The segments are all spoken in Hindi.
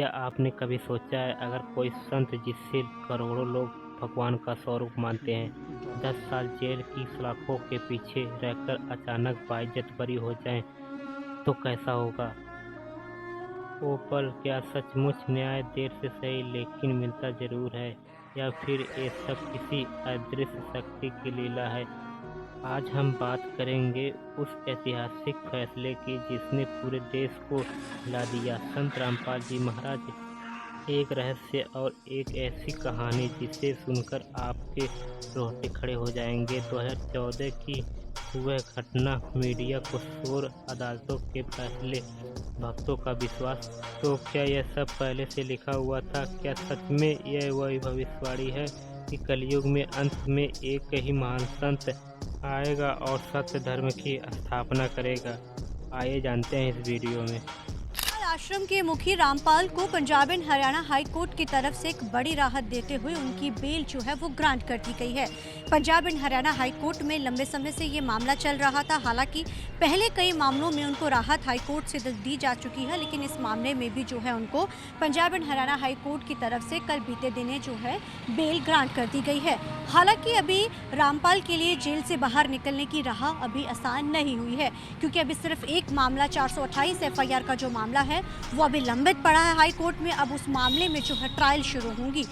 क्या आपने कभी सोचा है अगर कोई संत जिसे करोड़ों लोग भगवान का स्वरूप मानते हैं 10 साल जेल की सलाखों के पीछे रहकर अचानक बाइज्जत बरी हो जाएं तो कैसा होगा? वो पल क्या सचमुच न्याय देर से सही लेकिन मिलता जरूर है, या फिर ये सब किसी अदृश्य शक्ति की लीला है? आज हम बात करेंगे उस ऐतिहासिक फैसले की जिसने पूरे देश को हिला दिया। संत रामपाल जी महाराज, एक रहस्य और एक ऐसी कहानी जिसे सुनकर आपके रोंगटे खड़े हो जाएंगे। 2014 की वह घटना, मीडिया को शोर, अदालतों के फैसले, भक्तों का विश्वास। तो क्या यह सब पहले से लिखा हुआ था? क्या सच में यह वही भविष्यवाणी है कि कलयुग में अंत में एक ही महान संत आएगा और सत्य धर्म की स्थापना करेगा? आइए जानते हैं इस वीडियो में। आश्रम के मुखी रामपाल को Punjab and Haryana high court की तरफ से एक बड़ी राहत देते हुए उनकी बेल जो है वो ग्रांट कर दी गई है। Punjab and Haryana high court में लंबे समय से ये मामला चल रहा था। हालांकि पहले कई मामलों में उनको राहत हाई कोर्ट से दी जा चुकी है, लेकिन इस मामले में भी जो है उनको Punjab and Haryana high court की तरफ से कल बीते दिने जो है बेल ग्रांट कर दी गई है। हालांकि अभी रामपाल के लिए जेल से बाहर निकलने की राह अभी आसान नहीं हुई है, क्योंकि अभी सिर्फ एक मामला 428 FIR का जो मामला है वो अभी लंबित पड़ा है हाई कोर्ट में। अब उस मामले में जो है ट्रायल शुरू होंगी।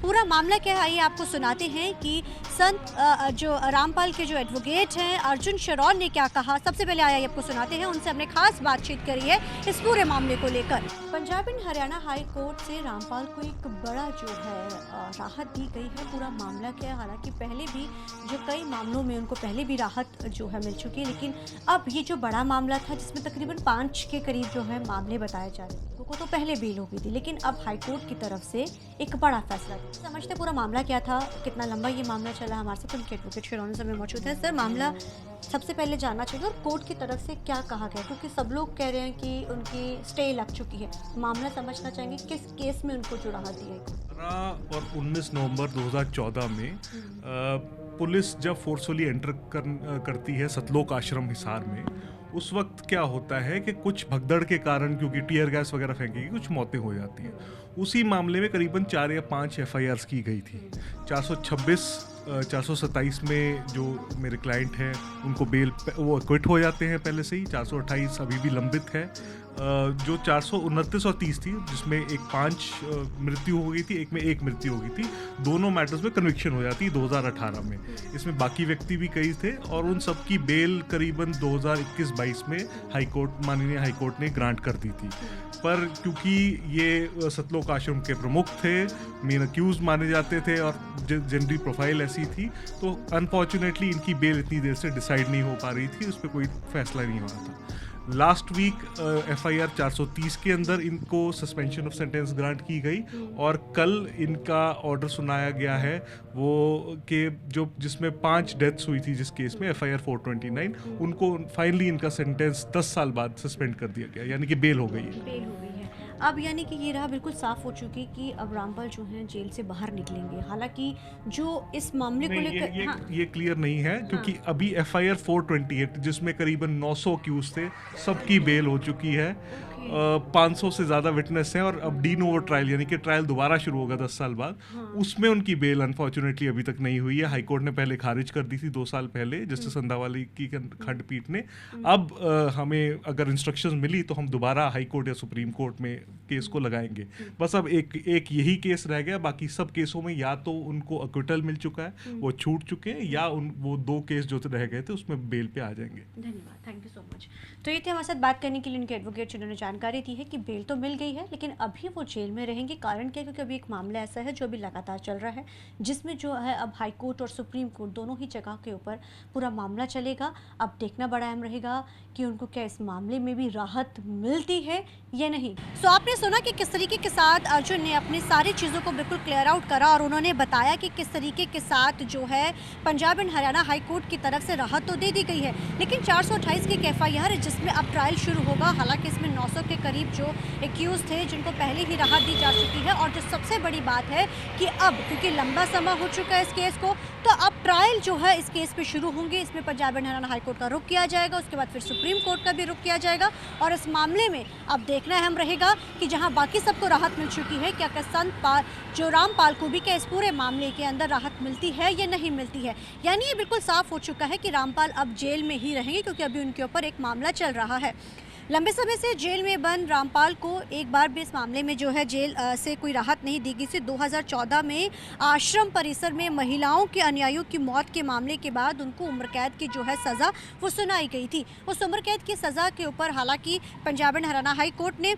पूरा मामला क्या है आइए आपको सुनाते हैं कि संत जो रामपाल के जो एडवोकेट हैं अर्जुन शरौन ने क्या कहा। सबसे पहले आइए आपको सुनाते हैं, उनसे हमने खास बातचीत करी है इस पूरे मामले को लेकर। Punjab and Haryana high court से रामपाल को एक बड़ा जो है राहत दी गई है। पूरा मामला क्या है, हालांकि पहले भी जो कई मामलों में उनको पहले भी राहत जो है मिल चुकी है, लेकिन अब ये जो बड़ा मामला था जिसमें तकरीबन 5 के करीब जो है मामले बताए जा रहे थे, को तो पहले बेल हो गई थी, लेकिन अब हाई कोर्ट की तरफ से एक बड़ा फैसला। समझते पूरा मामला क्या था, कितना लंबा ये मामला चला। हमारे साथ उनके एडवोकेट शरौन सर में मौजूद है। सर, मामला सबसे पहले जानना चाहिए और कोर्ट की तरफ से क्या कहा गया, क्योंकि सब लोग कह रहे हैं कि उनकी स्टे लग चुकी है। मामला समझना चाहेंगे किस केस में उनको जो राहत दी है। 15 और 19 नवंबर 2014 में पुलिस जब फोर्सफुली एंटर करती है सतलोक आश्रम हिसार में, उस वक्त क्या होता है कि कुछ भगदड़ के कारण, क्योंकि टीयर गैस वगैरह फेंकेगी, कुछ मौतें हो जाती हैं। उसी मामले में करीबन 4 या 5 FIRs की गई थी। 426 427 में जो मेरे क्लाइंट हैं उनको बेल वो क्विट हो जाते हैं पहले से ही। 428 अभी भी लंबित है। जो 429 और 30 थी, जिसमें एक 5 मृत्यु हो गई थी, एक में 1 मृत्यु हो गई थी, दोनों मैटर्स में कन्विक्शन हो जाती 2018 में। इसमें बाकी व्यक्ति भी कई थे और उन सब की बेल करीबन 2021-22 में माननीय हाई कोर्ट ने ग्रांट कर दी थी। पर क्योंकि ये सतलोक आश्रम के प्रमुख थे, मेन अक्यूज माने जाते थे और जेंडरी प्रोफाइल ऐसी थी, तो अनफॉर्चुनेटली इनकी बेल इतनी देर से डिसाइड नहीं हो पा रही थी, उस पर कोई फैसला नहीं हो रहा था। लास्ट वीक FIR 430 के अंदर इनको सस्पेंशन ऑफ सेंटेंस ग्रांट की गई और कल इनका ऑर्डर सुनाया गया है वो कि जो जिसमें 5 डेथ्स हुई थी जिस केस में FIR 429, उनको फाइनली इनका सेंटेंस 10 साल बाद सस्पेंड कर दिया गया, यानी कि बेल हो गई है। बेल हो गई है। अब यानी कि ये राह बिल्कुल साफ हो चुकी कि अब रामपाल जो हैं जेल से बाहर निकलेंगे। हालांकि जो इस मामले को लेकर ये क्लियर नहीं है, क्योंकि अभी FIR 428 जिसमें करीबन 900 अक्यूज थे, सबकी बेल हो चुकी है। 500 से ज़्यादा विटनेस हैं और अब डी नोवो ट्रायल, यानी कि ट्रायल दोबारा शुरू होगा 10 साल बाद। उसमें उनकी बेल अनफॉर्चुनेटली अभी तक नहीं हुई है। हाई कोर्ट ने पहले खारिज कर दी थी 2 साल पहले, जस्टिस संधावाली की खंडपीठ ने। अब हमें अगर इंस्ट्रक्शंस मिली तो हम दोबारा हाई कोर्ट या सुप्रीम कोर्ट में केस को लगाएंगे। बस अब एक यही केस रह गया, बाकी सब केसों में या तो उनको अक्विटल मिल चुका है, वो छूट चुके हैं, या वो 2 केस जो रह गए थे उसमें बेल पे आ जाएंगे। धन्यवाद, थैंक यू सो मच। तो ये थे हमारे साथ बात करने के लिए उनके एडवोकेट जिन्होंने जानकारी दी है कि बेल तो मिल गई है, लेकिन अभी वो जेल में रहेंगे। कारण क्या है, क्योंकि अभी एक मामला ऐसा है जो अभी लगातार चल रहा है, जिसमें जो है अब हाई कोर्ट और सुप्रीम कोर्ट दोनों ही जगह के ऊपर पूरा मामला चलेगा। अब देखना बड़ा अहम रहेगा कि उनको क्या इस मामले में भी राहत मिलती है या नहीं। सो आपने सुना कि किस तरीके के साथ अर्जुन ने अपनी सारी चीज़ों को बिल्कुल क्लियर आउट करा और उन्होंने बताया कि किस तरीके के साथ जो है Punjab and Haryana high court की तरफ से राहत तो दे दी गई है, लेकिन 428 की एक FIR है जिसमें अब ट्रायल शुरू होगा। हालांकि इसमें 900 के करीब जो एक्यूज थे जिनको पहले ही राहत दी जा चुकी है, और जो सबसे बड़ी बात है कि अब क्योंकि लंबा समय हो चुका है इस केस को, तो अब ट्रायल जो है इस केस पे शुरू होंगे। इसमें Punjab and Haryana high court का रुख किया जाएगा, उसके बाद फिर सुप्रीम कोर्ट का भी रुख किया जाएगा। और इस मामले में अब देखना अहम रहेगा कि जहां बाकी सबको राहत मिल चुकी है, क्या जो रामपाल को भी क्या इस पूरे मामले के अंदर राहत मिलती है या नहीं मिलती है। यानी ये बिल्कुल साफ हो चुका है कि रामपाल अब जेल में ही रहेंगे, क्योंकि अभी उनके ऊपर एक मामला चल रहा है। लंबे समय से जेल में बंद रामपाल को एक बार भी इस मामले में जो है जेल से कोई राहत नहीं दी गई थी। 2014 में आश्रम परिसर में महिलाओं के अनुयायियों की मौत के मामले के बाद उनको उम्र कैद की जो है सज़ा वो सुनाई गई थी। उस उम्र कैद की सज़ा के ऊपर हालांकि Punjab and Haryana high court ने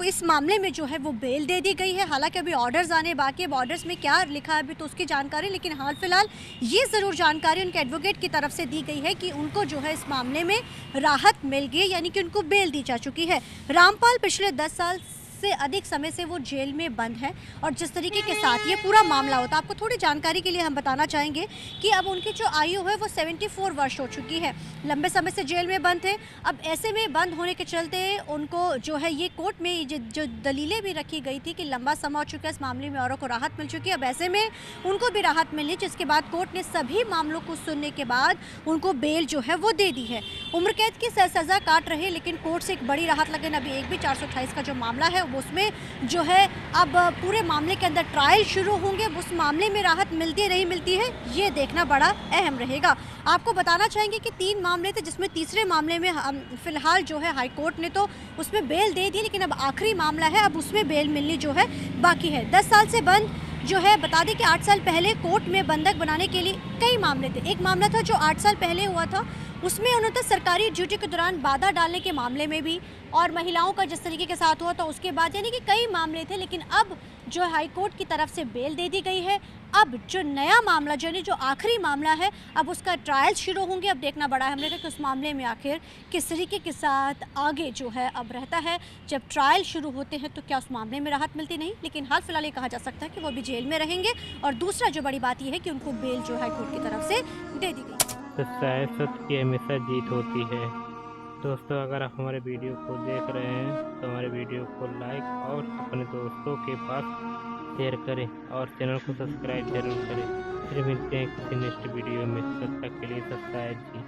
इस मामले में जो है वो बेल दे दी गई है। हालांकि अभी ऑर्डर्स आने बाकी है, ऑर्डर्स में क्या लिखा है अभी तो उसकी जानकारी, लेकिन हाल फिलहाल ये ज़रूर जानकारी उनके एडवोकेट की तरफ से दी गई है कि उनको जो है इस मामले में राहत मिल गई, यानी कि उनको बेल दी जा चुकी है। रामपाल पिछले 10 साल से अधिक समय से वो जेल में बंद है और जिस तरीके के साथ ये पूरा मामला होता, आपको थोड़ी जानकारी के लिए हम बताना चाहेंगे कि अब उनकी जो आयु है वो 74 वर्ष हो चुकी है। लंबे समय से जेल में बंद थे। अब ऐसे में बंद होने के चलते उनको जो है ये कोर्ट में जो दलीलें भी रखी गई थी कि लंबा समय हो चुका है, इस मामले में औरों को राहत मिल चुकी है। अब ऐसे में उनको भी राहत मिली, जिसके बाद कोर्ट ने सभी मामलों को सुनने के बाद उनको बेल जो है वो दे दी है। उम्र कैद की सज़ा काट रहे, लेकिन कोर्ट से एक बड़ी राहत लगे। अभी एक भी 428 का जो मामला है उसमें जो है अब पूरे मामले के अंदर ट्रायल शुरू होंगे। उस मामले में राहत मिलती है नहीं मिलती है ये देखना बड़ा अहम रहेगा। आपको बताना चाहेंगे कि 3 मामले थे, जिसमें तीसरे मामले में फिलहाल जो है हाई कोर्ट ने तो उसमें बेल दे दी, लेकिन अब आखिरी मामला है, अब उसमें बेल मिलनी जो है बाकी है। 10 साल से बंद जो है, बता दें कि 8 साल पहले कोर्ट में बंधक बनाने के लिए कई मामले थे। एक मामला था जो 8 साल पहले हुआ था, उसमें उन्होंने सरकारी ड्यूटी के दौरान बाधा डालने के मामले में भी, और महिलाओं का जिस तरीके के साथ हुआ था उसके बाद, यानी कि कई मामले थे। लेकिन अब जो हाई कोर्ट की तरफ से बेल दे दी गई है। अब जो नया मामला जो आखिरी मामला है, अब उसका ट्रायल शुरू होंगे। अब देखना बड़ा है हमने कि उस मामले में आखिर किस तरीके के साथ आगे जो है अब रहता है। जब ट्रायल शुरू होते हैं तो क्या उस मामले में राहत मिलती नहीं, लेकिन हाल फिलहाल ये कहा जा सकता है कि वो भी जेल में रहेंगे। और दूसरा जो बड़ी बात यह है कि उनको बेल जो हाई कोर्ट की तरफ से दे दी गई। सत्य की हमेशा जीत होती है। दोस्तों, अगर आप हमारे वीडियो को देख रहे हैं तो हमारे वीडियो को लाइक और अपने दोस्तों के पास शेयर करें और चैनल को सब्सक्राइब जरूर करें। फिर मिलते हैं किसी नेक्स्ट वीडियो में। तब तक के लिए सब्सक्राइब जी।